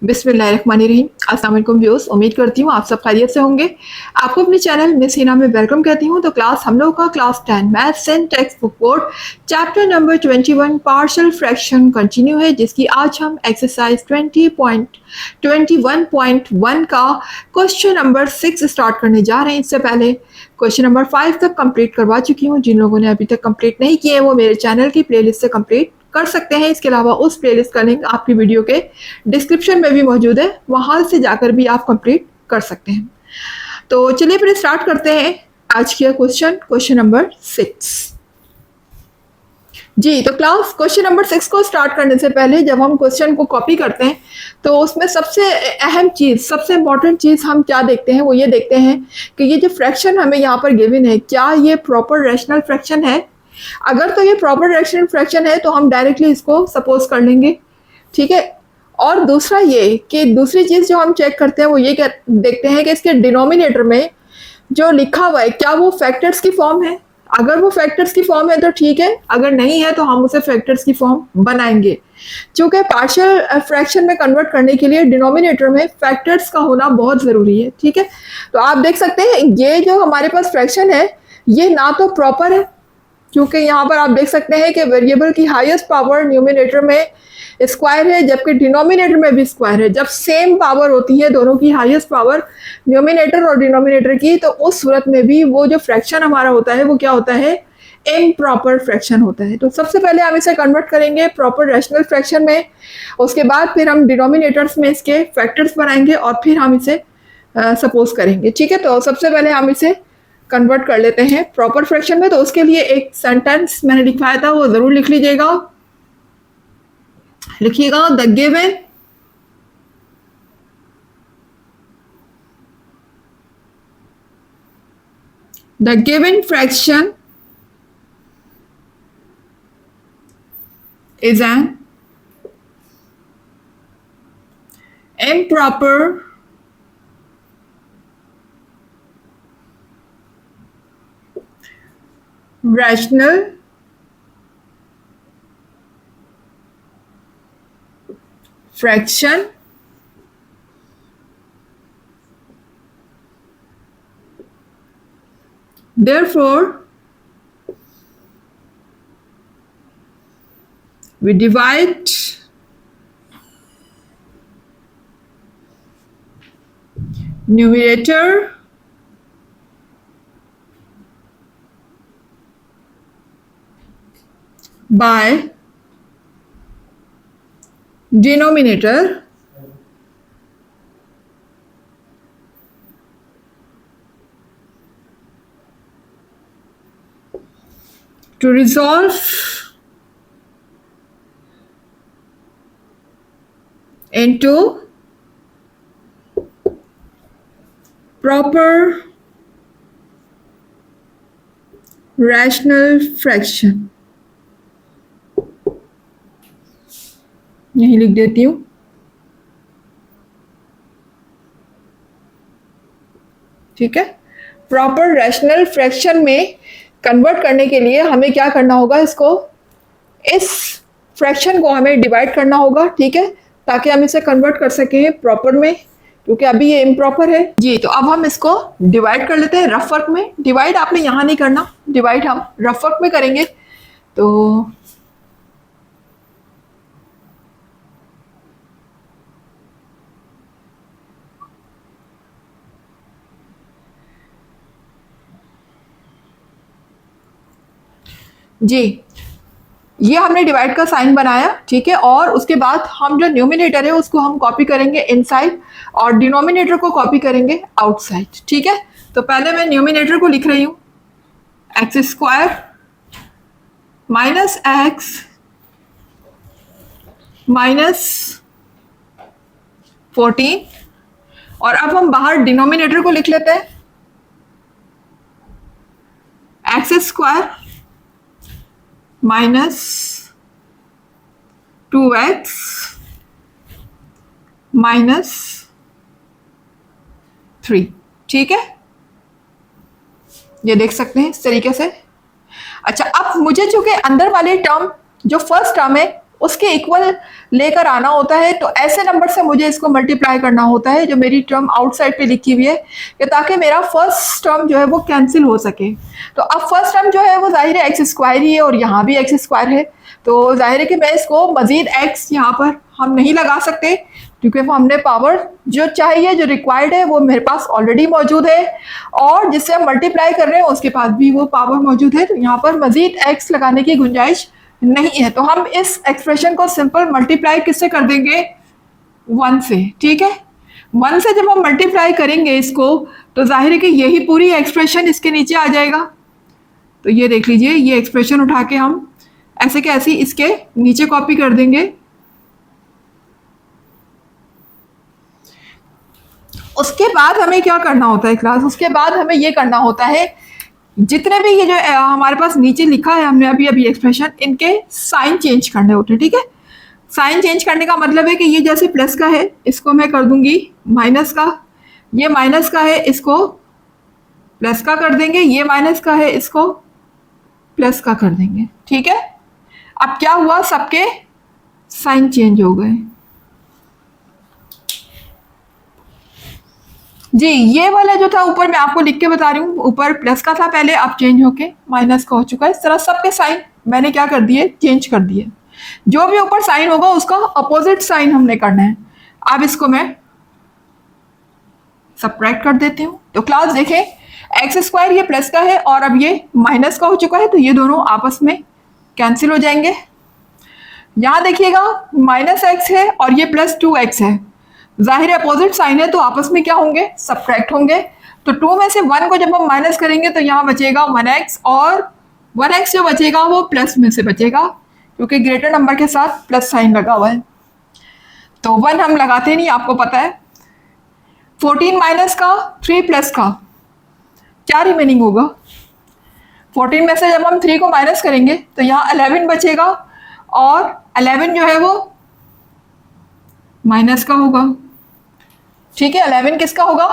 बिस्मिल्लाहिर्रहमानिर्रहीम। अस्सलाम वालेकुम व्यूअर्स, उम्मीद करती हूँ आप सब खैरियत से होंगे। आपको अपने चैनल मिस हिना में वेलकम कहती हूँ। तो क्लास हम लोग का class 10 maths and text book board chapter number 21 partial fraction continue है, जिसकी आज हम एक्सरसाइज 20.21.1 का क्वेश्चन नंबर 6 स्टार्ट करने जा रहे हैं। इससे पहले क्वेश्चन नंबर 5 तक कंप्लीट करवा चुकी हूँ। जिन लोगों ने अभी तक कंप्लीट नहीं किए वो मेरे चैनल की प्लेलिस्ट से कंप्लीट कर सकते हैं। इसके अलावा उस प्लेलिस्ट का लिंक आपकी वीडियो के डिस्क्रिप्शन में भी मौजूद है, वहां से जाकर भी आप कंप्लीट कर सकते हैं। तो चलिए फिर स्टार्ट करते हैं आज का क्वेश्चन नंबर 6। जी, तो क्लास क्वेश्चन नंबर 6 को स्टार्ट करने से पहले जब हम क्वेश्चन को कॉपी करते हैं तो उसमें सबसे अहम चीज़, सबसे इम्पॉर्टेंट चीज़ हम क्या देखते हैं, वो ये देखते हैं कि ये जो फ्रैक्शन हमें यहाँ पर गिवन है, क्या ये प्रॉपर रैशनल फ्रैक्शन है। अगर तो ये प्रॉपर रैशनल फ्रैक्शन है तो हम डायरेक्टली इसको सपोज कर लेंगे, ठीक है। और दूसरा ये कि दूसरी चीज़ जो हम चेक करते हैं वो ये देखते हैं कि इसके डिनोमिनेटर में जो लिखा हुआ है क्या वो फैक्टर्स की फॉर्म है। अगर वो फैक्टर्स की फॉर्म है तो ठीक है, अगर नहीं है तो हम उसे फैक्टर्स की फॉर्म बनाएंगे। क्योंकि पार्शियल फ्रैक्शन में कन्वर्ट करने के लिए डिनोमिनेटर में फैक्टर्स का होना बहुत ज़रूरी है, ठीक है। तो आप देख सकते हैं ये जो हमारे पास फ्रैक्शन है ये ना तो प्रॉपर है, क्योंकि यहाँ पर आप देख सकते हैं कि वेरिएबल की हाईएस्ट पावर न्यूमिनेटर में स्क्वायर है जबकि डिनोमिनेटर में भी स्क्वायर है। जब सेम पावर होती है दोनों की, हाईएस्ट पावर न्यूमिनेटर और डिनोमिनेटर की, तो उस सूरत में भी वो जो फ्रैक्शन हमारा होता है वो क्या होता है, इम्प्रॉपर फ्रैक्शन होता है। तो सबसे पहले हम इसे कन्वर्ट करेंगे प्रॉपर रैशनल फ्रैक्शन में, उसके बाद फिर हम डिनोमिनेटर्स में इसके फैक्टर्स बनाएंगे और फिर हम इसे सपोज करेंगे, ठीक है। तो सबसे पहले हम इसे कन्वर्ट कर लेते हैं प्रॉपर फ्रैक्शन में। तो उसके लिए एक सेंटेंस मैंने लिखवाया था वो ज़रूर लिखिएगा। The given fraction is an improper rational fraction therefore we divide numerator by denominator to resolve into proper rational fraction। यही लिख देती हूँ, ठीक है। प्रॉपर रैशनल फ्रैक्शन में कन्वर्ट करने के लिए हमें क्या करना होगा, इसको, इस फ्रैक्शन को हमें डिवाइड करना होगा, ठीक है, ताकि हम इसे कन्वर्ट कर सकें प्रॉपर में, क्योंकि अभी ये इम्प्रॉपर है। जी, तो अब हम इसको डिवाइड कर लेते हैं रफ वर्क में। डिवाइड आपने यहाँ नहीं करना, डिवाइड हम रफ वर्क में करेंगे। तो जी, ये हमने डिवाइड का साइन बनाया, ठीक है। और उसके बाद हम जो न्यूमिनेटर है उसको हम कॉपी करेंगे इनसाइड और डिनोमिनेटर को कॉपी करेंगे आउटसाइड, ठीक है। तो पहले मैं न्यूमिनेटर को लिख रही हूँ, x square minus x minus 14, और अब हम बाहर डिनोमिनेटर को लिख लेते हैं, x square minus 2x minus 3, ठीक है। ये देख सकते हैं इस तरीके से। अच्छा, अब मुझे चूंकि अंदर वाले टर्म जो फर्स्ट टर्म है उसके इक्वल लेकर आना होता है। तो ऐसे नंबर से मुझे इसको मल्टीप्लाई करना होता है जो मेरी टर्म आउटसाइड पे लिखी हुई है, कि ताकि मेरा फर्स्ट टर्म जो है वो कैंसिल हो सके। तो अब फर्स्ट टर्म जो है वो जाहिर है एक्स स्क्वायर ही है और यहाँ भी एक्स स्क्वायर है, तो जाहिर है कि मैं इसको मजीद एक्स यहाँ पर हम नहीं लगा सकते, क्योंकि वो हमने पावर जो चाहिए जो रिक्वायर्ड है वो मेरे पास ऑलरेडी मौजूद है, और जिससे हम मल्टीप्लाई कर रहे हैं उसके पास भी वो पावर मौजूद है, तो यहाँ पर मजीद एक्स लगाने की गुंजाइश नहीं है। तो हम इस एक्सप्रेशन को सिंपल मल्टीप्लाई किससे कर देंगे, 1 से। ठीक है, 1 से जब हम मल्टीप्लाई करेंगे इसको तो जाहिर है कि यही पूरी एक्सप्रेशन इसके नीचे आ जाएगा। तो ये देख लीजिए, ये एक्सप्रेशन उठा के हम ऐसे के ऐसे इसके नीचे कॉपी कर देंगे। उसके बाद हमें क्या करना होता है क्लास, उसके बाद हमें ये करना होता है जितने भी ये जो हमारे पास नीचे लिखा है हमने अभी अभी एक्सप्रेशन, इनके साइन चेंज करने होते हैं। ठीक है, साइन चेंज करने का मतलब है कि ये जैसे प्लस का है इसको मैं कर दूंगी माइनस का, ये माइनस का है इसको प्लस का कर देंगे, ये माइनस का है इसको प्लस का कर देंगे। ठीक है, अब क्या हुआ, सबके साइन चेंज हो गए। जी, ये वाला जो था ऊपर मैं आपको लिख के बता रही हूँ, ऊपर प्लस का था पहले, अब चेंज होके माइनस का हो चुका है। इस तरह सबके साइन मैंने क्या कर दिए, चेंज कर दिए। जो भी ऊपर साइन होगा उसका अपोजिट साइन हमने करना है। अब इसको मैं सबट्रैक्ट कर देती हूँ। तो क्लास देखें, एक्स स्क्वायर ये प्लस का है और अब ये माइनस का हो चुका है, तो ये दोनों आपस में कैंसिल हो जाएंगे। यहाँ देखिएगा माइनस एक्स है और ये प्लस 2x है, जाहिर है अपोजिट साइन है तो आपस में क्या होंगे, सबट्रैक्ट होंगे। तो 2 में से 1 को जब हम माइनस करेंगे तो यहाँ बचेगा 1x, और 1x जो बचेगा वो प्लस में से बचेगा, क्योंकि ग्रेटर नंबर के साथ प्लस साइन लगा हुआ है। तो 1 हम लगाते नहीं, आपको पता है। 14 माइनस का 3 प्लस का क्या रिमेनिंग होगा, 14 में से जब हम 3 को माइनस करेंगे तो यहाँ 11 बचेगा, और 11 जो है वो माइनस का होगा। ठीक है, 11 किसका होगा,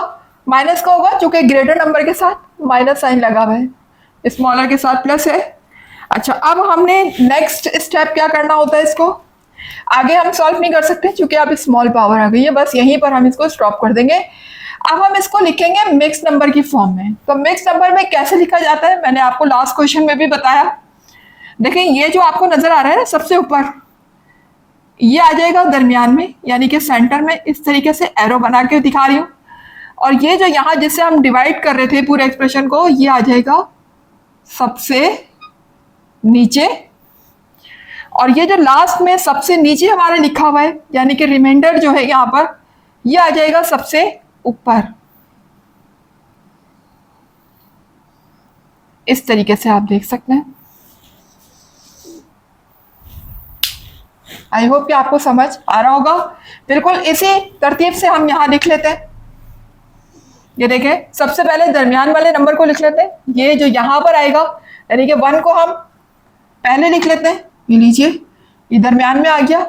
माइनस का होगा, चूंकि ग्रेटर नंबर के साथ माइनस साइन लगा हुआ है, स्मॉलर के साथ प्लस है। अच्छा, अब हमने नेक्स्ट स्टेप क्या करना होता है, इसको आगे हम सॉल्व नहीं कर सकते क्योंकि अब स्मॉल पावर आ गई है, बस यहीं पर हम इसको स्टॉप कर देंगे। अब हम इसको लिखेंगे मिक्स नंबर की फॉर्म में। तो मिक्स नंबर में कैसे लिखा जाता है मैंने आपको लास्ट क्वेश्चन में भी बताया। देखिए, ये जो आपको नजर आ रहा है ना सबसे ऊपर, ये आ जाएगा दरमियान में, यानी कि सेंटर में, इस तरीके से एरो बना के दिखा रही हूँ। और ये जो यहाँ जिससे हम डिवाइड कर रहे थे पूरे एक्सप्रेशन को, ये आ जाएगा सबसे नीचे, और ये जो लास्ट में सबसे नीचे हमारा लिखा हुआ है यानी कि रिमाइंडर जो है यहाँ पर, ये आ जाएगा सबसे ऊपर। इस तरीके से आप देख सकते हैं। आई होप कि आपको समझ आ रहा होगा। बिल्कुल इसी तरतीब से हम यहाँ लिख लेते हैं। ये देखें, सबसे पहले दरमियान वाले नंबर को लिख लेते हैं, ये जो यहाँ पर आएगा यानी कि 1 को हम पहले लिख लेते हैं। ये लीजिए, ये दरमियान में आ गया,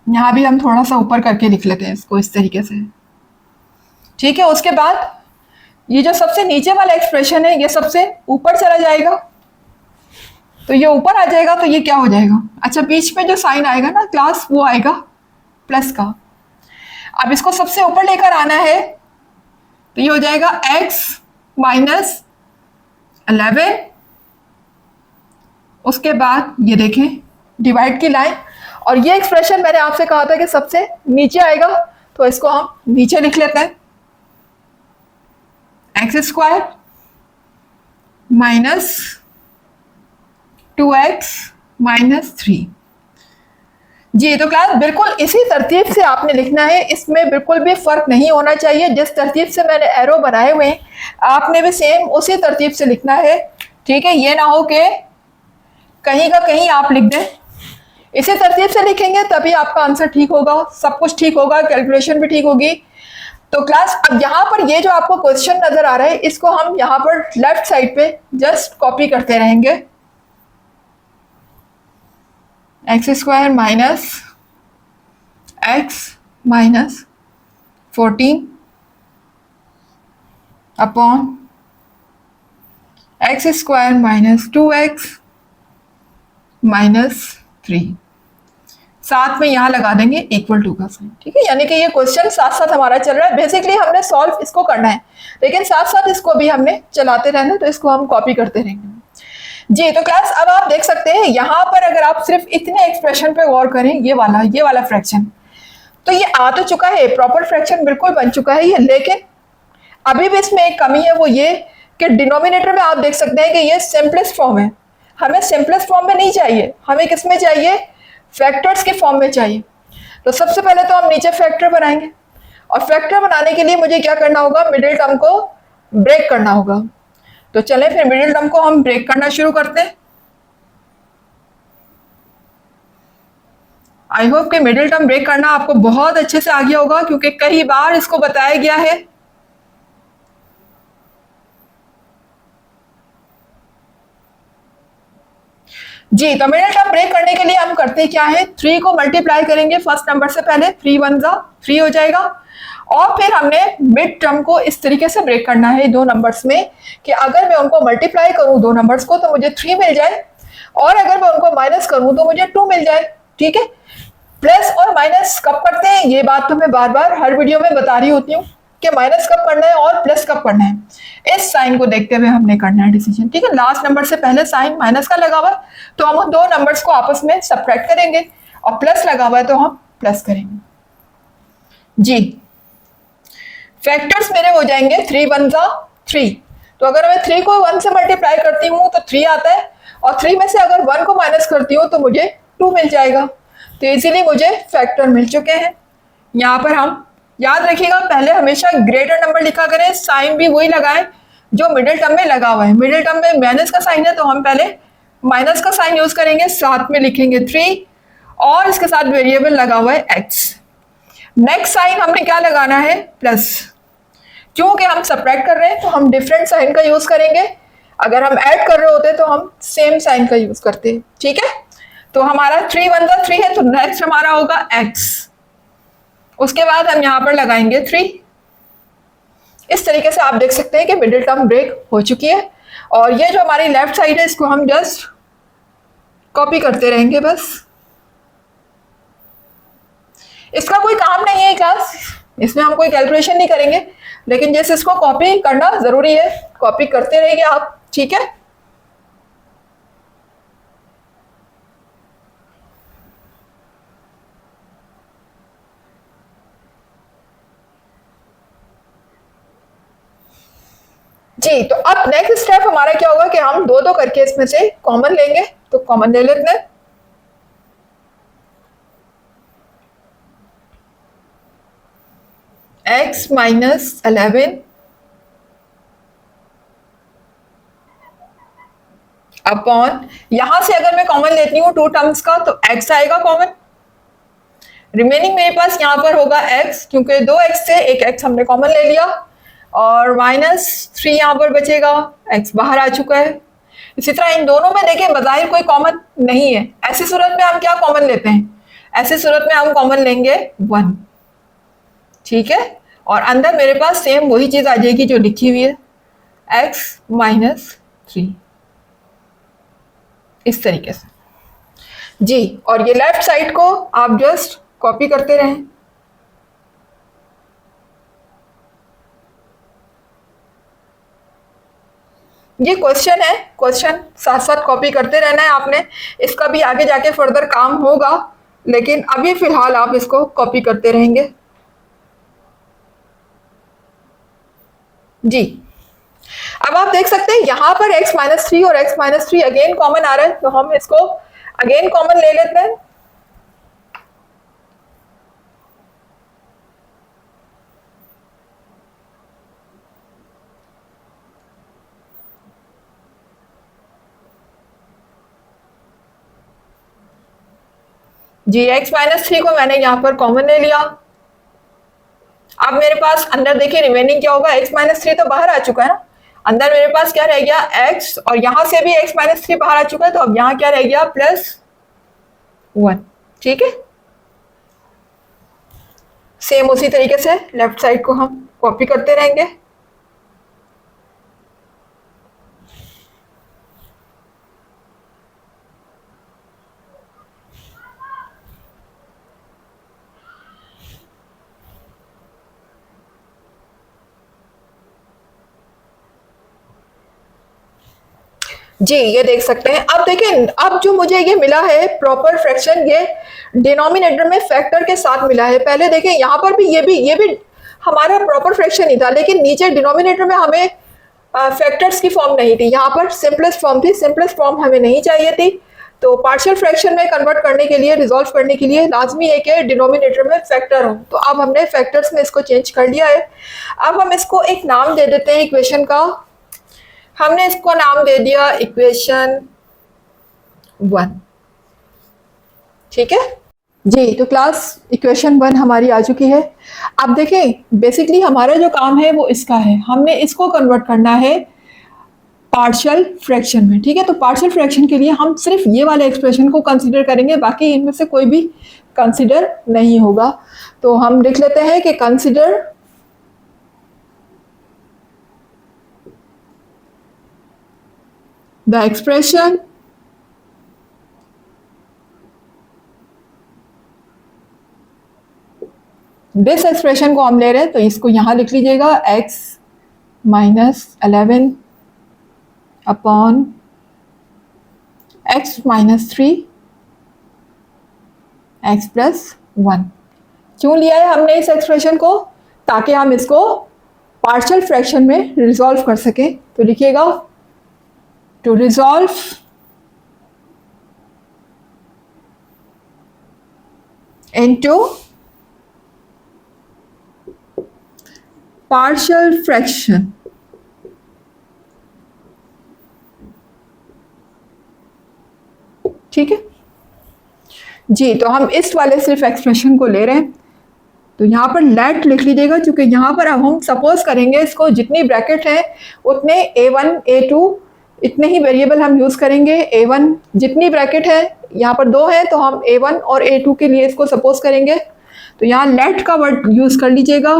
यहाँ भी हम थोड़ा सा ऊपर करके लिख लेते हैं इसको इस तरीके से। ठीक है, उसके बाद ये जो सबसे नीचे वाला एक्सप्रेशन है ये सबसे ऊपर चला जाएगा, तो ये ऊपर आ जाएगा, तो ये क्या हो जाएगा, अच्छा बीच में जो साइन आएगा ना क्लास, वो आएगा प्लस का। अब इसको सबसे ऊपर लेकर आना है, तो ये हो जाएगा x माइनस 11। उसके बाद ये देखें डिवाइड की लाइन, और ये एक्सप्रेशन मैंने आपसे कहा था कि सबसे नीचे आएगा, तो इसको हम नीचे लिख लेते हैं, x square minus 2x minus 3। जी, तो क्लास बिल्कुल इसी तरतीब से आपने लिखना है, इसमें बिल्कुल भी फर्क नहीं होना चाहिए। जिस तरतीब से मैंने एरो बनाए हुए हैं आपने भी सेम उसी तरतीब से लिखना है। ठीक है, ये ना हो कि कहीं का कहीं आप लिख दें। इसी तरतीब से लिखेंगे तभी आपका आंसर ठीक होगा, सब कुछ ठीक होगा, कैलकुलेशन भी ठीक होगी। तो क्लास अब यहाँ पर ये जो आपको क्वेश्चन नजर आ रहा है, इसको हम यहाँ पर लेफ्ट साइड पे जस्ट कॉपी करते रहेंगे, x square minus x minus 14 upon x square minus 2x minus 3, साथ में यहाँ लगा देंगे इक्वल टू का साइन। ठीक है, यानी कि ये क्वेश्चन साथ साथ हमारा चल रहा है। बेसिकली हमने सॉल्व इसको करना है, लेकिन साथ साथ इसको भी हमने चलाते रहना, तो इसको हम कॉपी करते रहेंगे। जी, तो क्लास अब आप देख सकते हैं यहाँ पर अगर आप सिर्फ इतने एक्सप्रेशन पे गौर करें, ये वाला फ्रैक्शन, तो ये आ तो चुका है, प्रॉपर फ्रैक्शन बिल्कुल बन चुका है ये, लेकिन अभी भी इसमें एक कमी है, वो ये कि डिनोमिनेटर में आप देख सकते हैं कि ये सिंपलेस्ट फॉर्म है। हमें सिंपलेस्ट फॉर्म में नहीं चाहिए, हमें किस में चाहिए, फैक्टर्स के फॉर्म में चाहिए। तो सबसे पहले तो हम नीचे फैक्टर बनाएंगे, और फैक्टर बनाने के लिए मुझे क्या करना होगा, मिडिल टर्म को ब्रेक करना होगा। तो चलें फिर मिडिल टर्म को हम ब्रेक करना शुरू करते हैं। आई होप कि मिडिल टर्म ब्रेक करना आपको बहुत अच्छे से आ गया होगा, क्योंकि कई बार इसको बताया गया है। जी, तो मिडिल टर्म ब्रेक करने के लिए हम करते क्या है, 3 को मल्टीप्लाई करेंगे फर्स्ट नंबर से पहले, 3 1 जा 3 हो जाएगा, और फिर हमने मिड टर्म को इस तरीके से ब्रेक करना है दो नंबर्स में कि अगर मैं उनको मल्टीप्लाई करूं दो नंबर्स को तो मुझे 3 मिल जाए, और अगर मैं उनको माइनस करूं तो मुझे 2 मिल जाए। ठीक है, प्लस और माइनस कब करते हैं, ये बात तो मैं बार बार हर वीडियो में बता रही होती हूँ कि माइनस कब करना है और प्लस कब करना है। इस साइन को देखते हुए हमने करना है डिसीजन। ठीक है, लास्ट नंबर से पहले साइन माइनस का लगा हुआ है, तो हम उन दो नंबर्स को आपस में सब्ट्रैक्ट करेंगे, और प्लस लगा हुआ है तो हम प्लस करेंगे। जी, फैक्टर्स मेरे हो जाएंगे 3 1 जा 3। तो अगर मैं 3 को 1 से मल्टीप्लाई करती हूँ तो 3 आता है, और 3 में से अगर 1 को माइनस करती हूँ तो मुझे 2 मिल जाएगा। तो इजीली मुझे फैक्टर मिल चुके हैं। यहाँ पर हम याद रखिएगा, पहले हमेशा ग्रेटर नंबर लिखा करें, साइन भी वही लगाएं जो मिडिल टर्म में लगा हुआ है। मिडिल टर्म में माइनस का साइन है तो हम पहले माइनस का साइन यूज करेंगे, साथ में लिखेंगे 3, और इसके साथ वेरिएबल लगा हुआ है x। नेक्स्ट साइन हमने क्या लगाना है, प्लस। क्योंकि हम सब्ट्रैक्ट कर रहे हैं तो हम डिफरेंट साइन का यूज करेंगे, अगर हम ऐड कर रहे होते तो हम सेम साइन का यूज करते हैं। ठीक है, तो हमारा 3 1 जा 3 है, तो नेक्स्ट हमारा होगा x। उसके बाद हम यहां पर लगाएंगे 3। इस तरीके से आप देख सकते हैं कि मिडिल टर्म ब्रेक हो चुकी है, और ये जो हमारी लेफ्ट साइड है इसको हम जस्ट कॉपी करते रहेंगे बस। इसका कोई काम नहीं है क्लास, इसमें हम कोई कैलकुलेशन नहीं करेंगे, लेकिन जैसे इसको कॉपी करना जरूरी है, कॉपी करते रहिए आप। ठीक है, जी, तो अब नेक्स्ट स्टेप हमारा क्या होगा कि हम दो दो करके इसमें से कॉमन लेंगे, तो कॉमन ले लेते हैं। x माइनस 11 अपॉन, यहां से अगर मैं कॉमन लेती हूँ टू टर्म्स का तो x आएगा कॉमन, रिमेनिंग मेरे पास यहाँ पर होगा x, क्योंकि दो x थे, एक x हमने कॉमन ले लिया, और -3 यहाँ पर बचेगा, x बाहर आ चुका है। इसी तरह इन दोनों में देखें बज़ाहिर कोई कॉमन नहीं है, ऐसी सूरत में हम क्या कॉमन लेते हैं, ऐसी सूरत में हम कॉमन लेंगे 1। ठीक है, और अंदर मेरे पास सेम वही चीज आ जाएगी जो लिखी हुई है, x माइनस 3, इस तरीके से। जी, और ये लेफ्ट साइड को आप जस्ट कॉपी करते रहें। ये क्वेश्चन है, क्वेश्चन साथ साथ कॉपी करते रहना है आपने, इसका भी आगे जाके फर्दर काम होगा, लेकिन अभी फिलहाल आप इसको कॉपी करते रहेंगे। जी, अब आप देख सकते हैं यहां पर x माइनस 3 और x माइनस 3 अगेन कॉमन आ रहा है, तो हम इसको अगेन कॉमन ले लेते हैं। जी, x माइनस 3 को मैंने यहां पर कॉमन ले लिया। अब मेरे पास अंदर देखिए रिमेनिंग क्या होगा, x माइनस 3 तो बाहर आ चुका है ना, अंदर मेरे पास क्या रह गया x, और यहां से भी x माइनस 3 बाहर आ चुका है, तो अब यहां क्या रह गया +1। ठीक है, सेम उसी तरीके से लेफ्ट साइड को हम कॉपी करते रहेंगे। जी ये देख सकते हैं। अब देखें, अब जो मुझे ये मिला है प्रॉपर फ्रैक्शन, ये डिनोमिनेटर में फैक्टर के साथ मिला है। पहले देखें यहाँ पर भी ये भी हमारा प्रॉपर फ्रैक्शन ही था, लेकिन नीचे डिनोमिनेटर में हमें फैक्टर्स की फॉर्म नहीं थी, यहाँ पर सिंपलेस्ट फॉर्म थी। सिंपलेस्ट फॉर्म हमें नहीं चाहिए थी, तो पार्शियल फ्रैक्शन में कन्वर्ट करने के लिए, रिजॉल्व करने के लिए लाजमी है कि डिनोमिनेटर में फैक्टर हो। तो अब हमने फैक्टर्स में इसको चेंज कर लिया है। अब हम इसको एक नाम दे देते हैं इक्वेशन का। हमने इसको नाम दे दिया इक्वेशन 1। ठीक है जी, तो क्लास इक्वेशन 1 हमारी आ चुकी है। अब देखें, बेसिकली हमारा जो काम है वो इसका है, हमने इसको कन्वर्ट करना है पार्शियल फ्रैक्शन में। ठीक है, तो पार्शियल फ्रैक्शन के लिए हम सिर्फ ये वाले एक्सप्रेशन को कंसीडर करेंगे, बाकी इनमें से कोई भी कंसीडर नहीं होगा। तो हम लिख लेते हैं कि consider the expression this expression को हम ले रहे हैं, तो इसको यहां लिख लीजिएगा x minus 11 upon x minus 3 x plus 1। क्यों लिया है हमने इस एक्सप्रेशन को? ताकि हम इसको पार्शियल फ्रैक्शन में रिजॉल्व कर सकें। तो लिखिएगा to resolve into partial fraction. ठीक है जी, तो हम इस वाले सिर्फ एक्सप्रेशन को ले रहे हैं, तो यहाँ पर लेट लिख लीजिएगा, क्योंकि यहाँ पर अब हम सपोज करेंगे इसको जितनी ब्रैकेट है उतने a1 a2 इतने ही वेरिएबल हम यूज़ करेंगे। a1 जितनी ब्रैकेट है, यहाँ पर 2 है, तो हम a1 और a2 के लिए इसको सपोज करेंगे। तो यहाँ लेट का वर्ड यूज़ कर लीजिएगा।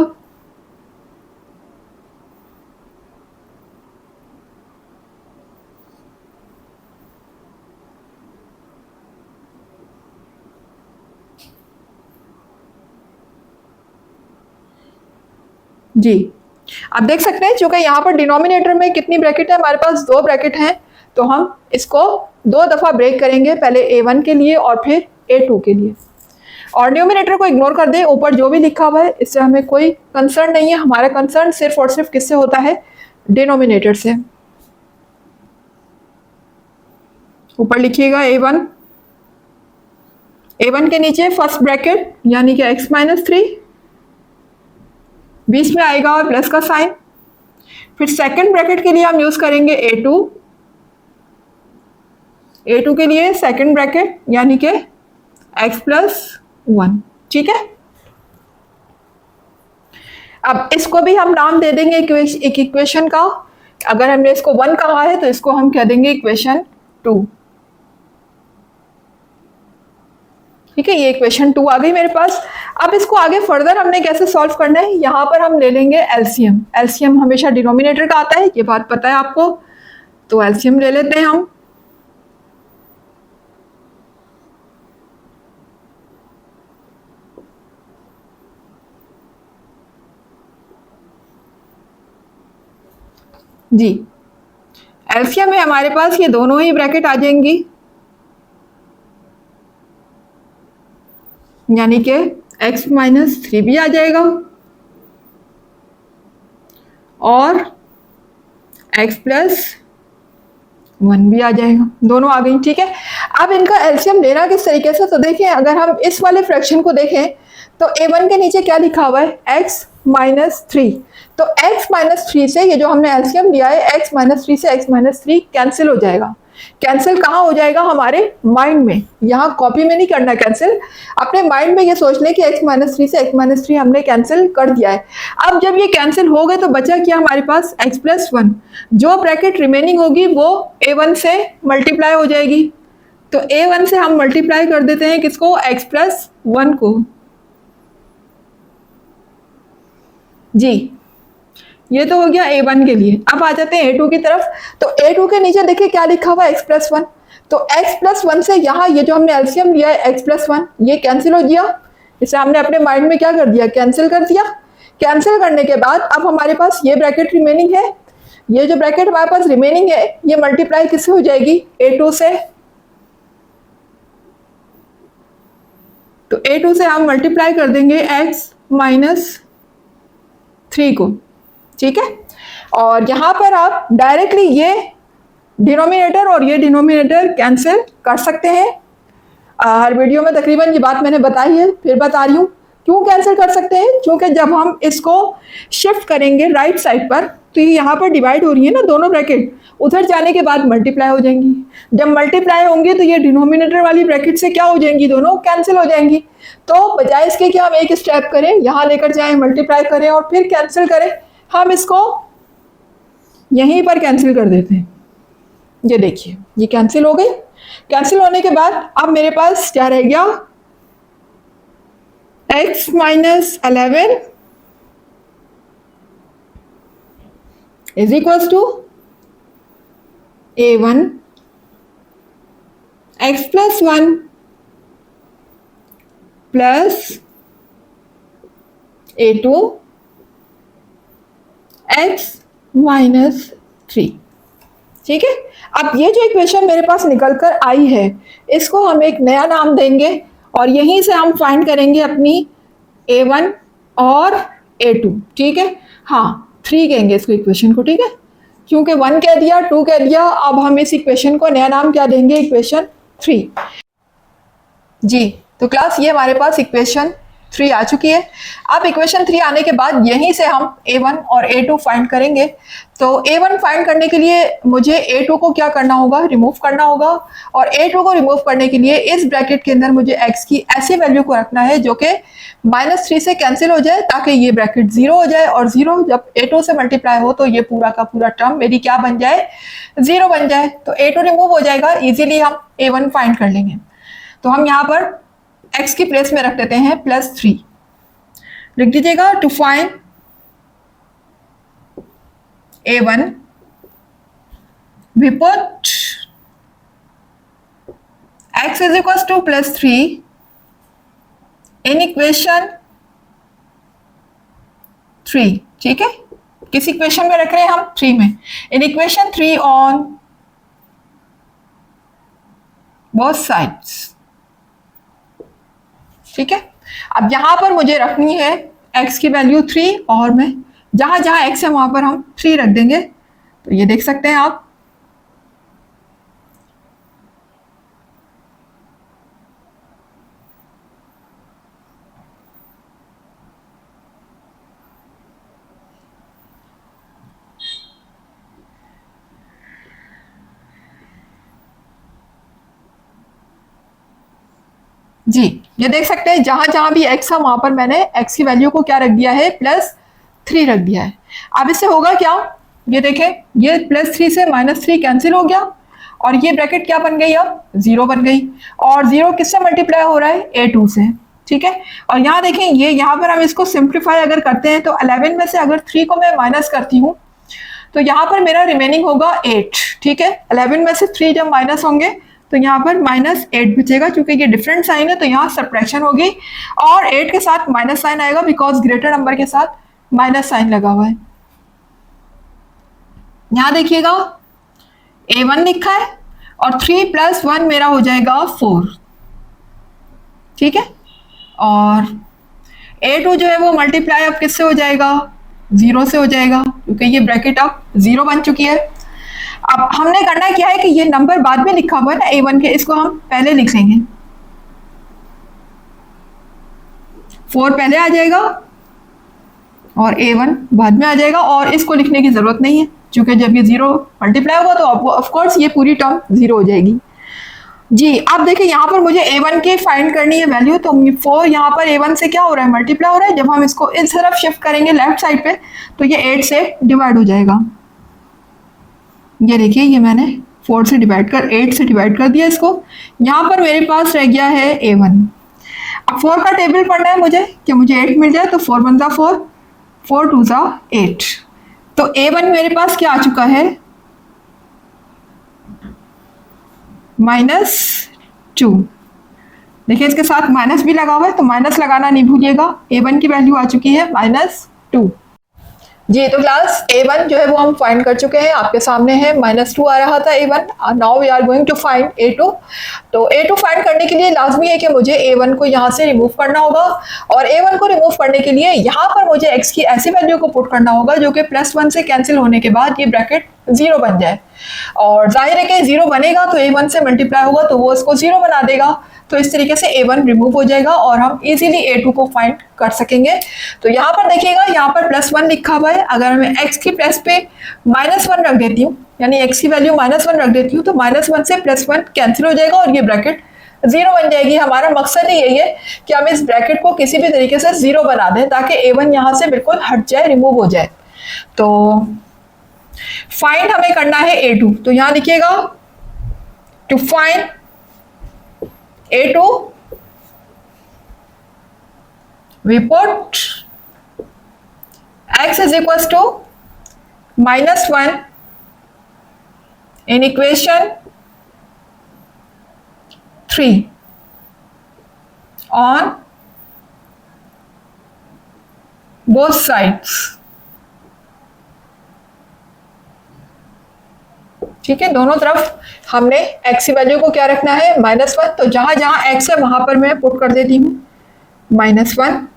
जी, आप देख सकते हैं चूंकि यहाँ पर डिनोमिनेटर में कितनी ब्रैकेट है, हमारे पास 2 ब्रैकेट हैं, तो हम इसको 2 दफ़ा ब्रेक करेंगे, पहले a1 के लिए और फिर a2 के लिए। और न्यूमिनेटर को इग्नोर कर दें, ऊपर जो भी लिखा हुआ है इससे हमें कोई कंसर्न नहीं है। हमारा कंसर्न सिर्फ और सिर्फ किससे होता है? डिनोमिनेटर से। ऊपर लिखिएगा a1, a1 के नीचे फर्स्ट ब्रैकेट यानी कि x माइनस 3, बीच में आएगा और प्लस का साइन। फिर सेकंड ब्रैकेट के लिए हम यूज करेंगे a2, a2 के लिए सेकंड ब्रैकेट यानी कि x प्लस 1। ठीक है, अब इसको भी हम नाम दे देंगे एक इक्वेशन का। अगर हमने इसको 1 कहा है तो इसको हम कह देंगे इक्वेशन 2। ठीक है, ये इक्वेशन 2 आ गई मेरे पास। अब इसको आगे फर्दर हमने कैसे सॉल्व करना है, यहाँ पर हम ले लेंगे एलसीएम। एलसीएम हमेशा डिनोमिनेटर का आता है, ये बात पता है आपको, तो एलसीएम ले लेते हैं हम। जी, एलसीएम में हमारे पास ये दोनों ही ब्रैकेट आ जाएंगी, यानी कि x माइनस 3 भी आ जाएगा और x प्लस 1 भी आ जाएगा, दोनों आ गई। ठीक है, अब इनका एलसीएम लेना किस तरीके से, तो देखिए अगर हम इस वाले फ्रैक्शन को देखें तो a1 के नीचे क्या लिखा हुआ है? x minus 3। तो x माइनस 3 से ये जो हमने एलसीएम लिया है, x माइनस 3 से x माइनस 3 कैंसिल हो जाएगा। कैंसिल कहाँ हो जाएगा? हमारे माइंड में, यहाँ कॉपी में नहीं करना कैंसिल, अपने माइंड में ये सोच लें कि x माइनस 3 से x माइनस 3 हमने कैंसिल कर दिया है। अब जब ये कैंसिल हो गए तो बचा क्या हमारे पास? x plus 1। जो ब्रैकेट रिमेनिंग होगी वो a1 से मल्टीप्लाई हो जाएगी, तो a1 से हम मल्टीप्लाई कर देते हैं किसको? x प्लस 1 को। जी, ये तो हो गया a1 के लिए। अब आ जाते हैं a2 की तरफ। तो a2 के नीचे देखिए क्या लिखा हुआ है? x plus 1। तो x प्लस 1 से यहाँ ये जो हमने एलसीएम लिया है x प्लस 1, ये कैंसिल हो गया। इसे हमने अपने माइंड में क्या कर दिया? कैंसिल कर दिया। कैंसिल करने के बाद अब हमारे पास ये ब्रैकेट रिमेनिंग है, ये जो ब्रैकेट हमारे पास रिमेनिंग है ये मल्टीप्लाई किससे हो जाएगी, A2 से। तो A2 से हम मल्टीप्लाई कर देंगे x माइनस 3 को, ठीक है। और यहाँ पर आप डायरेक्टली ये डिनोमिनेटर और ये डिनोमिनेटर कैंसिल कर सकते हैं। हर वीडियो में तकरीबन ये बात मैंने बताई है, फिर बता रही हूँ क्यों कैंसिल कर सकते हैं। क्योंकि जब हम इसको शिफ्ट करेंगे राइट साइड पर तो ये यहाँ पर डिवाइड हो रही है ना दोनों ब्रैकेट, उधर जाने के बाद मल्टीप्लाई हो जाएंगी। जब मल्टीप्लाई होंगे तो ये डिनोमिनेटर वाली ब्रैकेट से क्या हो जाएंगी, दोनों कैंसिल हो जाएंगी। तो बजाय इसके कि हम एक स्टेप करें, यहाँ लेकर जाएं, मल्टीप्लाई करें और फिर कैंसिल करें, हम इसको यहीं पर कैंसिल कर देते हैं। ये देखिए ये कैंसिल हो गई। कैंसिल होने के बाद अब मेरे पास क्या रह गया, x minus 11 is equals to A1 x plus 1 plus A2 x minus 3, ठीक है। अब ये जो इक्वेशन मेरे पास निकल कर आई है इसको हम एक नया नाम देंगे और यहीं से हम फाइंड करेंगे अपनी A1 और A2, ठीक है। हाँ 3 कहेंगे इसको इक्वेशन को, ठीक है, क्योंकि 1 कह दिया 2 कह दिया। अब हम इस इक्वेशन को नया नाम क्या देंगे, इक्वेशन 3। जी तो क्लास ये हमारे पास इक्वेशन 3 आ चुकी है। अब इक्वेशन 3 आने के बाद यहीं से हम A1 और A2 फाइंड करेंगे। तो A1 फाइंड करने के लिए मुझे A2 को क्या करना होगा, रिमूव करना होगा। और A2 को रिमूव करने के लिए इस ब्रैकेट के अंदर मुझे x की ऐसी वैल्यू को रखना है जो कि -3 से कैंसिल हो जाए ताकि ये ब्रैकेट 0 हो जाए। और 0 जब A2 से मल्टीप्लाई हो तो ये पूरा का पूरा टर्म मेरी क्या बन जाए, 0 बन जाए। तो A2 रिमूव हो जाएगा, इजीली हम A1 फाइंड कर लेंगे। तो हम यहाँ पर x की प्लेस में रख देते हैं +3, लिख दीजिएगा। To find A1 we put x is equals to +3 in equation 3, ठीक है। किस इक्वेशन में रख रहे हैं हम, 3 में। In equation 3 on both sides, ठीक है। अब यहां पर मुझे रखनी है x की वैल्यू 3 और मैं जहां जहां x है वहां पर हम 3 रख देंगे। तो ये देख सकते हैं आप, जी ये देख सकते हैं जहां जहां भी x है वहां पर मैंने x की वैल्यू को क्या रख दिया है, +3 रख दिया है। अब इससे होगा क्या, ये देखें ये +3 से -3 कैंसिल हो गया और ये ब्रैकेट क्या बन गई, अब 0 बन गई। और 0 किससे मल्टीप्लाई हो रहा है, A2 से, ठीक है। और यहाँ देखें ये यहाँ पर हम इसको सिंप्लीफाई अगर करते हैं तो 11 में से अगर 3 को मैं माइनस करती हूँ तो यहाँ पर मेरा रिमेनिंग होगा 8, ठीक है। 11 में से 3 जब माइनस होंगे तो यहाँ पर -8 बचेगा। क्योंकि ये डिफरेंट साइन है तो यहाँ सब्ट्रैक्शन होगी और 8 के साथ माइनस साइन आएगा बिकॉज ग्रेटर नंबर के साथ माइनस साइन लगा हुआ है। यहाँ देखिएगा A1 लिखा है और 3 + 1 मेरा हो जाएगा 4, ठीक है। और A2 जो है वो मल्टीप्लाई अब किससे हो जाएगा, 0 से हो जाएगा क्योंकि ये ब्रैकेट अब 0 बन चुकी है। अब हमने करना क्या है कि ये नंबर बाद में लिखा हुआ है ना A1 के, इसको हम पहले लिख लेंगे। 4 पहले आ जाएगा और A1 बाद में आ जाएगा और इसको लिखने की जरूरत नहीं है क्योंकि जब ये 0 मल्टीप्लाई होगा तो ऑफ कोर्स ये पूरी टर्म 0 हो जाएगी। जी अब देखिए यहाँ पर मुझे A1 की फाइंड करनी है वैल्यू। तो 4 यहाँ पर A1 से क्या हो रहा है, मल्टीप्लाई हो रहा है। जब हम इसको इस तरफ शिफ्ट करेंगे लेफ्ट साइड पे तो ये 8 से डिवाइड हो जाएगा। ये देखिए ये मैंने 8 से डिवाइड कर दिया इसको। यहाँ पर मेरे पास रह गया है A1। अब 4 का टेबल पढ़ना है मुझे कि मुझे 8 मिल जाए। तो 4 × 1 = 4, 4 × 2 = 8। तो A1 मेरे पास क्या आ चुका है, -2। देखिए इसके साथ माइनस भी लगा हुआ है तो माइनस लगाना नहीं भूलिएगा। A1 की वैल्यू आ चुकी है -2। जी, तो क्लास A1 जो है वो हम फाइंड कर चुके हैं, आपके सामने है -2 आ रहा था A1, now we are going to find A2। तो A2 फाइंड करने के लिए लाजमी है कि मुझे A1 को यहाँ से रिमूव करना होगा, और A1 को रिमूव करने के लिए यहाँ पर मुझे x की ऐसी वैल्यू को पुट करना होगा जो कि +1 से कैंसिल होने के बाद ये ब्रैकेट 0 बन जाए, और जाहिर है कि 0 बनेगा तो A1 से मल्टीप्लाई होगा तो वो इसको 0 बना देगा, तो इस तरीके से A1 रिमूव हो जाएगा और हम इजीली A2 को फाइंड कर सकेंगे। तो यहाँ पर देखिएगा, यहाँ पर +1 लिखा हुआ है, अगर मैं x की प्लेस पे -1 रख देती हूँ, यानी x की वैल्यू -1 रख देती हूँ, तो -1 से +1 कैंसिल हो जाएगा और ये ब्रैकेट 0 बन जाएगी। हमारा मकसद ही यही है कि हम इस ब्रैकेट को किसी भी तरीके से 0 बना दें ताकि A1 यहाँ से बिल्कुल हट जाए, रिमूव हो जाए। तो फाइंड हमें करना है A2, तो यहाँ लिखिएगा to find A2 we put x is equals to -1 in equation 3 on both sides। ठीक है, दोनों तरफ हमने x की वैल्यू को क्या रखना है, -1, तो जहां जहां x है वहां पर मैं पुट कर देती हूँ -1।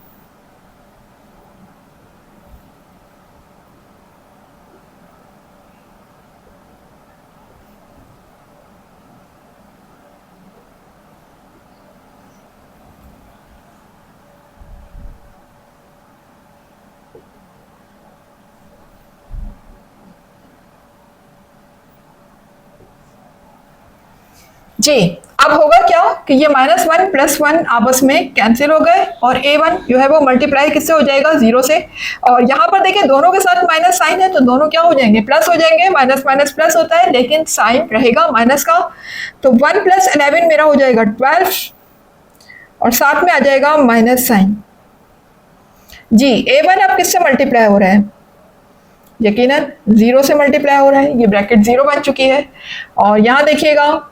जी, अब होगा क्या कि ये -1 +1 आपस में कैंसिल हो गए और A1 जो है वो मल्टीप्लाई किससे हो जाएगा, 0 से। और यहाँ पर देखिए दोनों के साथ माइनस साइन है तो दोनों क्या हो जाएंगे, प्लस हो जाएंगे। माइनस माइनस प्लस होता है लेकिन साइन रहेगा माइनस का, तो 1 + 11 मेरा हो जाएगा 12 और साथ में आ जाएगा माइनस साइन। जी, A1 अब किससे मल्टीप्लाई हो रहा है, यकीनन 0 से मल्टीप्लाई हो रहा है, ये ब्रैकेट 0 बन चुकी है। और यहाँ देखिएगा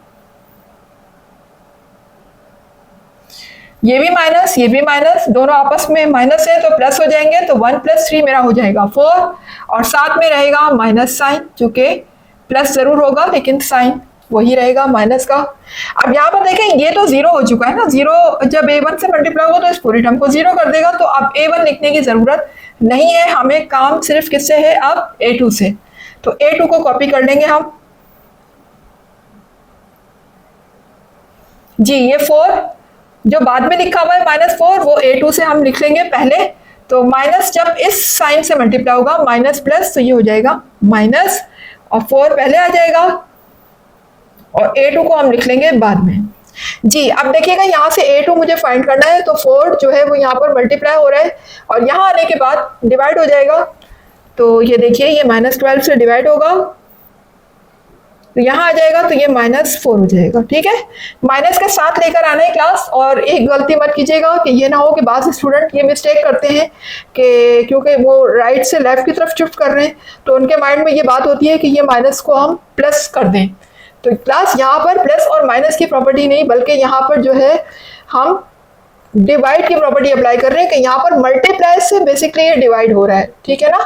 ये भी माइनस, ये भी माइनस, दोनों आपस में माइनस है तो प्लस हो जाएंगे, तो 1 + 3 मेरा हो जाएगा 4 और साथ में रहेगा माइनस साइन, जो कि प्लस जरूर होगा लेकिन साइन वही रहेगा माइनस का। अब यहाँ पर देखें ये तो 0 हो चुका है ना, 0 जब A1 से मल्टीप्लाई होगा तो इस पूरी टर्म को 0 कर देगा, तो अब A1 लिखने की जरूरत नहीं है, हमें काम सिर्फ किससे है अब, A2 से। तो A2 को कॉपी कर लेंगे हम। जी, ये 4 जो बाद में लिखा हुआ है -4 वो A2 से हम लिख लेंगे पहले, तो माइनस जब इस साइन से मल्टीप्लाई होगा माइनस प्लस तो ये हो जाएगा माइनस और 4 पहले आ जाएगा और A2 को हम लिख लेंगे बाद में। जी, अब देखिएगा यहाँ से A2 मुझे फाइंड करना है, तो 4 जो है वो यहाँ पर मल्टीप्लाई हो रहा है और यहाँ आने के बाद डिवाइड हो जाएगा, तो ये देखिए ये -12 से डिवाइड होगा तो यहाँ आ जाएगा, तो ये -4 हो जाएगा। ठीक है, माइनस के साथ लेकर आना है क्लास, और एक गलती मत कीजिएगा कि ये ना हो कि बाद स्टूडेंट ये मिस्टेक करते हैं कि क्योंकि वो राइट से लेफ्ट की तरफ शिफ्ट कर रहे हैं तो उनके माइंड में ये बात होती है कि ये माइनस को हम प्लस कर दें। तो क्लास यहाँ पर प्लस और माइनस की प्रॉपर्टी नहीं, बल्कि यहाँ पर जो है हम डिवाइड की प्रॉपर्टी अप्लाई कर रहे हैं कि यहाँ पर मल्टीप्लाई से बेसिकली ये डिवाइड हो रहा है। ठीक है ना,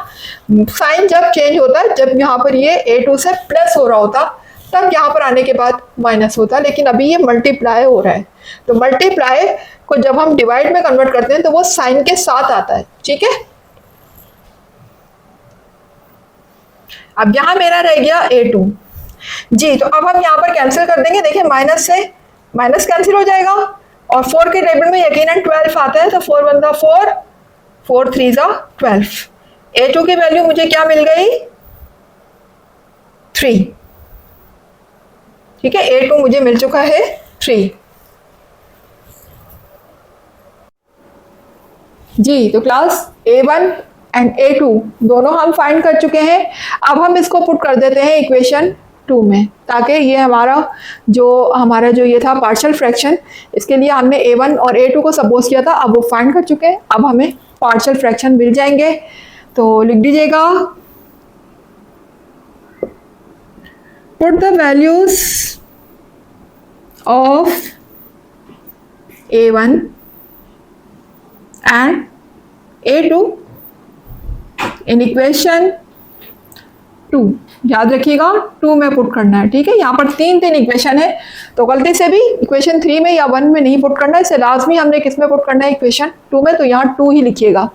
साइन जब चेंज होता है, जब यहाँ पर ये A2 से प्लस हो रहा होता तब यहाँ पर आने के बाद माइनस होता, लेकिन अभी ये मल्टीप्लाई हो रहा है, तो मल्टीप्लाई को जब हम डिवाइड में कन्वर्ट करते हैं तो वो साइन के साथ आता है। ठीक है, अब यहाँ मेरा रह गया A2। जी, तो अब हम यहाँ पर कैंसिल कर देंगे, देखिए माइनस से माइनस कैंसिल हो जाएगा और 4 के टेबल में यकीनन 12 आता है, तो 4 × 1 = 4, 4 × 3 = 12। A2 की वैल्यू मुझे क्या मिल गई, 3। ठीक है, A2 मुझे मिल चुका है 3। जी, तो क्लास A1 एंड A2 दोनों हम फाइंड कर चुके हैं। अब हम इसको पुट कर देते हैं इक्वेशन 2 में, ताकि ये हमारा जो ये था पार्शियल फ्रैक्शन, इसके लिए हमने A1 और A2 को सपोज किया था, अब वो फाइंड कर चुके हैं, अब हमें पार्शियल फ्रैक्शन मिल जाएंगे। तो लिख दीजिएगा, put the values of A1 and A2 in equation 2, याद रखिएगा 2 में पुट करना है, ठीक है। यहाँ पर 3 इक्वेशन है, तो गलती से भी इक्वेशन 3 में या 1 में नहीं पुट करना है, इसे लाजमी हमने किस में पुट करना है, इक्वेशन 2 में। तो यहाँ 2 ही लिखिएगा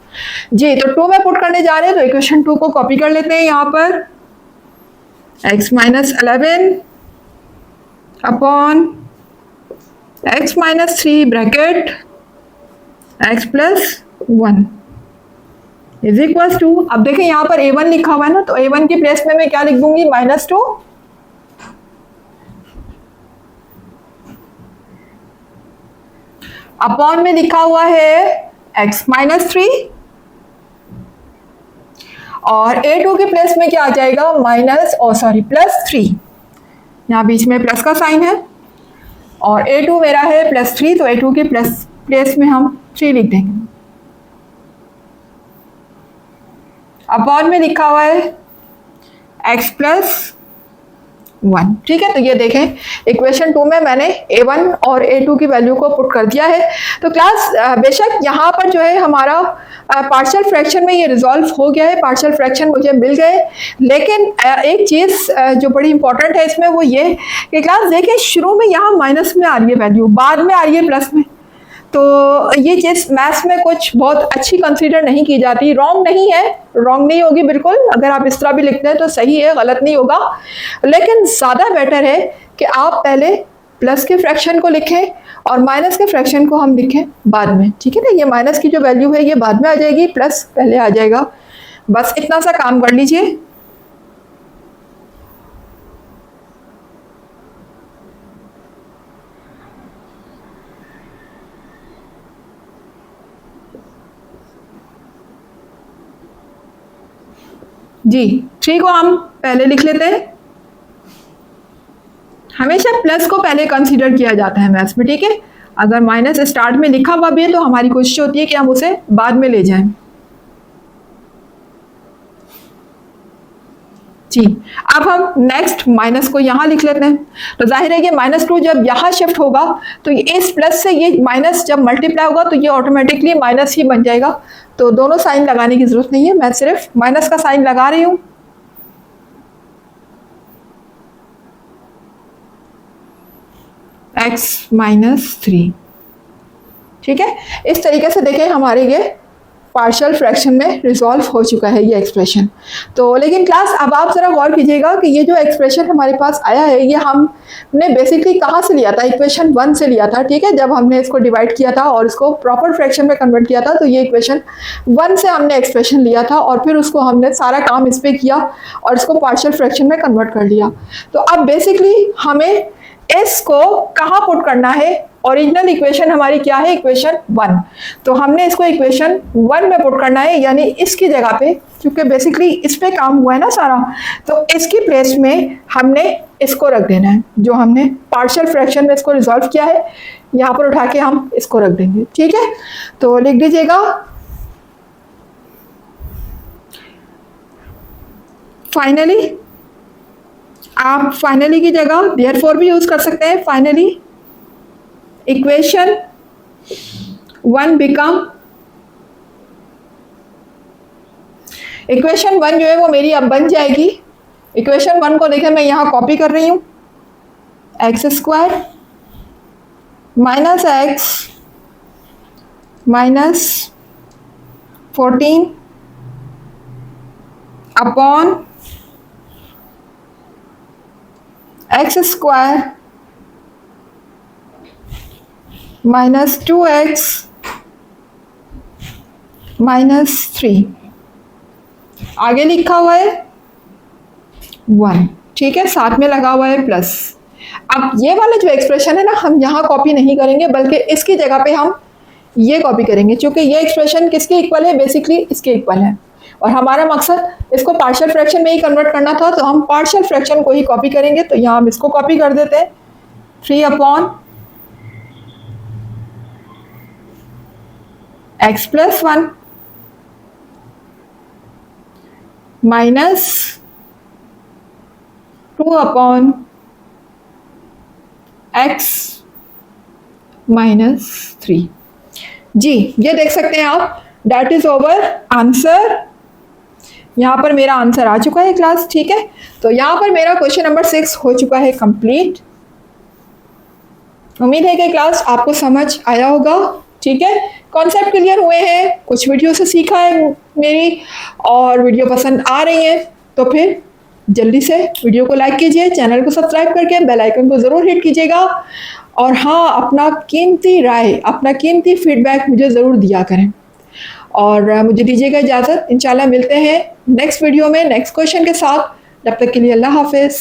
जी। तो 2 में पुट करने जा रहे हैं, तो इक्वेशन 2 को कॉपी कर लेते हैं यहाँ पर, x minus 11 upon x minus 3 bracket x plus 1 is equal to, अब देखें यहाँ पर a1 लिखा हुआ है ना, तो a1 की प्लेस में मैं क्या लिख दूंगी, -2 अपॉन में लिखा हुआ है x माइनस 3, और a2 की प्लेस में क्या आ जाएगा, +3, यहाँ बीच में प्लस का साइन है, और a2 मेरा है +3, तो a2 की प्लेस में हम 3 लिख देंगे। अपॉन में लिखा हुआ है x प्लस 1, ठीक है। तो ये देखें इक्वेशन 2 में मैंने a1 और a2 की वैल्यू को पुट कर दिया है। तो क्लास बेशक यहाँ पर जो है हमारा पार्शियल फ्रैक्शन में ये रिजॉल्व हो गया है, पार्शियल फ्रैक्शन मुझे मिल गए, लेकिन एक चीज़ जो बड़ी इंपॉर्टेंट है इसमें वो ये कि क्लास देखें शुरू में यहाँ माइनस में आ रही है वैल्यू, बाद में आ रही है प्लस में, तो ये चीज़ मैथ्स में कुछ बहुत अच्छी कंसीडर नहीं की जाती। रॉन्ग नहीं है, रॉन्ग नहीं होगी बिल्कुल, अगर आप इस तरह भी लिखते हैं तो सही है, गलत नहीं होगा, लेकिन ज़्यादा बेटर है कि आप पहले प्लस के फ्रैक्शन को लिखें और माइनस के फ्रैक्शन को हम लिखें बाद में, ठीक है ना। ये माइनस की जो वैल्यू है ये बाद में आ जाएगी, प्लस पहले आ जाएगा, बस इतना सा काम कर लीजिए। जी 3 को हम पहले लिख लेते हैं, हमेशा प्लस को पहले कंसीडर किया जाता है मैथ्स में, ठीक है। अगर माइनस स्टार्ट में लिखा हुआ भी है तो हमारी कोशिश होती है कि हम उसे बाद में ले जाएं। जी अब हम नेक्स्ट माइनस को यहाँ लिख लेते हैं, तो जाहिर है कि -2 जब यहाँ शिफ्ट होगा तो इस प्लस से ये माइनस जब मल्टीप्लाई होगा तो ये ऑटोमेटिकली माइनस ही बन जाएगा, तो दोनों साइन लगाने की जरूरत नहीं है, मैं सिर्फ माइनस का साइन लगा रही हूँ। x -3, ठीक है। इस तरीके से देखें हमारे ये पार्शियल फ्रैक्शन में रिजॉल्व हो चुका है ये एक्सप्रेशन। तो लेकिन क्लास अब आप ज़रा गौर कीजिएगा कि ये जो एक्सप्रेशन हमारे पास आया है ये हमने बेसिकली कहाँ से लिया था, इक्वेशन 1 से लिया था, ठीक है। जब हमने इसको डिवाइड किया था और इसको प्रॉपर फ्रैक्शन में कन्वर्ट किया था तो ये इक्वेशन 1 से हमने एक्सप्रेशन लिया था और फिर उसको हमने सारा काम इस पर किया और इसको पार्शियल फ्रैक्शन में कन्वर्ट कर लिया। तो अब बेसिकली हमें इसको कहाँ पुट करना है, ओरिजिनल इक्वेशन हमारी क्या है, इक्वेशन 1, तो हमने इसको इक्वेशन 1 में पुट करना है, यानी इसकी जगह पे, क्योंकि बेसिकली इस पे काम हुआ है ना सारा, तो इसकी प्लेस में हमने इसको रख देना है, जो हमने पार्शियल फ्रैक्शन में इसको रिजॉल्व किया है यहाँ पर उठा के हम इसको रख देंगे, ठीक है। तो लिख दीजिएगा फाइनली, आप फाइनली की जगह देयरफॉर भी यूज कर सकते हैं, फाइनली इक्वेशन 1 बिकम, इक्वेशन 1 जो है वो मेरी अब बन जाएगी, इक्वेशन 1 को देखें मैं यहाँ कॉपी कर रही हूँ, x² minus x minus 14 upon x² minus 2x minus 3, आगे लिखा हुआ है 1, ठीक है, साथ में लगा हुआ है प्लस। अब ये वाला जो एक्सप्रेशन है ना हम यहाँ कॉपी नहीं करेंगे बल्कि इसकी जगह पे हम ये कॉपी करेंगे, क्योंकि ये एक्सप्रेशन किसके इक्वल है, बेसिकली इसके इक्वल है और हमारा मकसद इसको पार्शियल फ्रैक्शन में ही कन्वर्ट करना था, तो हम पार्शियल फ्रैक्शन को ही कॉपी करेंगे। तो यहाँ हम इसको कॉपी कर देते हैं, 3 upon x plus 1 minus 2 upon x minus 3। जी ये देख सकते हैं आप, डेट इज ओवर आंसर यहाँ पर मेरा आंसर आ चुका है क्लास, ठीक है। तो यहाँ पर मेरा क्वेश्चन नंबर 6 हो चुका है कंप्लीट। उम्मीद है कि क्लास आपको समझ आया होगा, ठीक है। कॉन्सेप्ट क्लियर हुए हैं, कुछ वीडियो से सीखा है मेरी, और वीडियो पसंद आ रही है तो फिर जल्दी से वीडियो को लाइक कीजिए, चैनल को सब्सक्राइब करके बेल आइकन को ज़रूर हिट कीजिएगा। और हाँ, अपना कीमती राय, अपना कीमती फीडबैक मुझे ज़रूर दिया करें। और मुझे दीजिएगा इजाज़त, इंशाल्लाह मिलते हैं नेक्स्ट वीडियो में नेक्स्ट क्वेश्चन के साथ। जब तक के लिए अल्लाह हाफिज़।